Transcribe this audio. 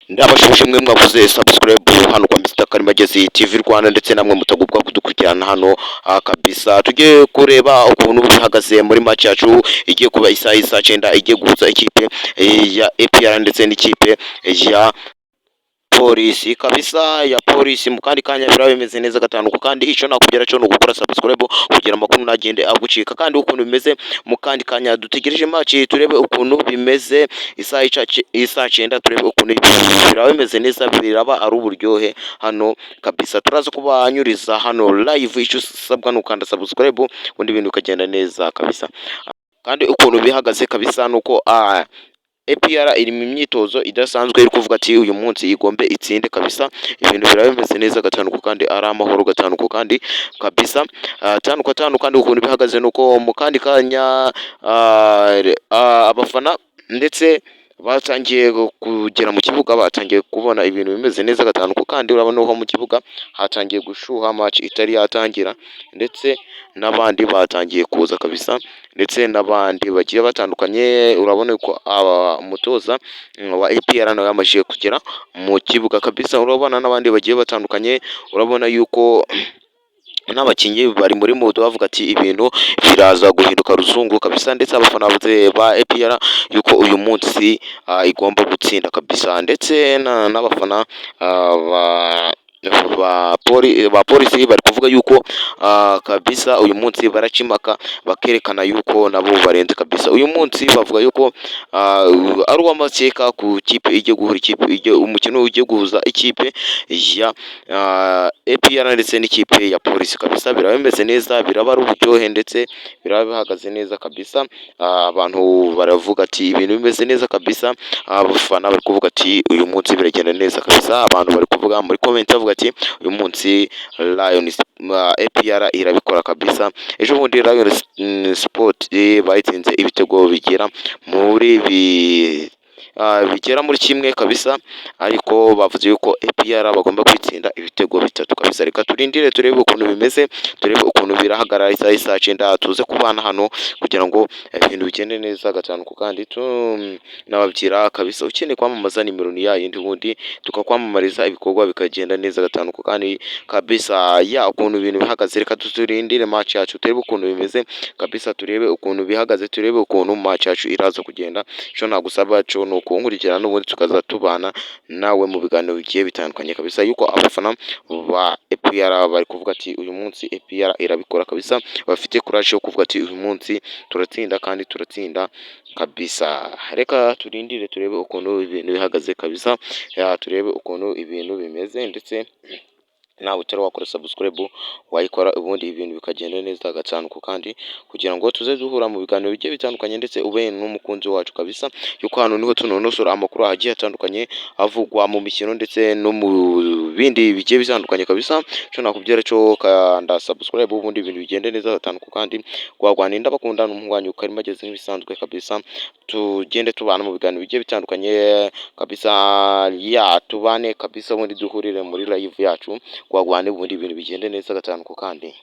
Ndabashuje mwe mwakoze subscribe hano kwa Mr Karimagezi TV Rwanda ndetse namwe mutagubwa kudukurikirana hano kabisa. Tujye kureba ukuntu bihagaze muri match yacu igiye kuba isaha 9 igiye guhuza ikipe ya APR ndetse n'ikipe ya polisi kabisa. Ya polisi mu kandi kanya biraba bimeze neza gatanuko, kandi icyo nakugera cyo no gukora subscribe kugira amakuru nagende agucika, kandi ukuntu bimeze mu kandi kanya dutegereje match turebe ukuntu bimeze isaha 9 turebe ukuntu biraba bimeze neza, biraba ari uburyohe hano kabisa. Turaza kubanyuriza hano live, icyo usabwa nukanda subscribe ubundi ibintu bikagenda neza kabisa. Kandi ukuntu bihagaze kabisa nuko APR iri mu myitozo idasanzwe, iri kuvuga ati uyu munsi igombe itsinde kabisa. Ibintu biraba bimeze neza gatanuko, kandi ari amahoro gatanuko kandi kabisa. Tanu kandi ukuntu bihagaze nuko mu kandi kanya abafana ndetse batangiye kugera mu kibuga, batangiye kubona ibintu bimeze neza gatanuko, kandi urabona ko mu kibuga hatangiye gushuha match itari yatangira, ndetse n'abandi batangiye kuza kabisa, ndetse n'abandi bagiye batandukanye. Urabona ko umutoza wa APR nawe yamaze kugera mu kibuga kabisa. Urabona n'abandi bagiye batandukanye, urabona yuko n'abakinnyi bari muri modo bavuga ati ibintu biraza guhinduka ruzungu kabisa, ndetse abafana ba APR yuko uyu munsi igomba gutsinda kabisa, ndetse n'abafana ba polisi bari kuvuga yuko kabisa uyu munsi baracimaka bakerekana yuko nabo barenze kabisa. Uyu munsi bavuga yuko ari uw'amateka ku kipe igiye guhura umukino ugiye guhuza ikipe ya APR ndetse n'ikipe ya polisi kabisa. Biraba bimeze neza, biraba ari uburyohe, ndetse biraba bihagaze neza kabisa. Abantu baravuga ati ibintu bimeze neza kabisa. Abafana bari kuvuga ati uyu munsi biragenda neza kabisa. Abantu bari kuvuga muri comment bavuga ati uyu munsi Lions APR irabikora kabisa. Ejo bundi Lions Sport bayitsinze ibitego bigera muri kimwe kabisa, ariko bavuze yuko APR bagomba kwitsinda ibitego 3 kabisa. Reka turindire turebe ukuntu bimeze, turebe ukuntu birahagarara isaha 9 tuze kubana hano kugira ngo ibintu bigende neza gatanuko, kandi nababyira kabisa. Ukeneye kwamamaza nimero ni yindi bundi tukakwamamariza ibikorwa bikagenda neza gatanuko, kandi kabisa ya ukuntu ibintu bihagaze. Reka turindire match yacu turebe ukuntu bimeze kabisa, turebe ukuntu bihagaze, turebe ukuntu match yacu iraza kugenda. Cyo nagusaba cyo no kunkurikirana n'ubundi tukaza tubana nawe mu biganiro bigiye bitandukanye kabisa, yuko abafana ba APR bari kuvuga ati uyu munsi APR irabikora kabisa. Bafite courage yo kuvuga ati uyu munsi turatsinda, kandi turatsinda kabisa. Reka turindire turebe ukuntu ibintu bihagaze kabisa, turebe ukuntu ibintu bimeze, ndetse nawe utari wakora subscribe wayikora ubundi ibintu bikagenda neza gatanuko, kandi kugira ngo tuze duhura mu biganiro bigiye bitandukanye, ndetse ube n'umukunzi wacu kabisa, yuko hano niho tunonosora amakuru agiye atandukanye avugwa mu mikino ndetse no mu bindi bigiye bitandukanye kabisa. Cyo nakubwira cyo kanda subscribe ubundi ibintu bigende neza gatanuko, kandi gwagwaninda bakunda n'umuhwanyu Karimagezi nk'ibisanzwe kabisa. Tugende tubana mu biganiro bigiye bitandukanye kabisa, ya tubane kabisa, ubundi duhurire muri live yacu gwagwane ubundi ibintu bigende neza gatanuko kandi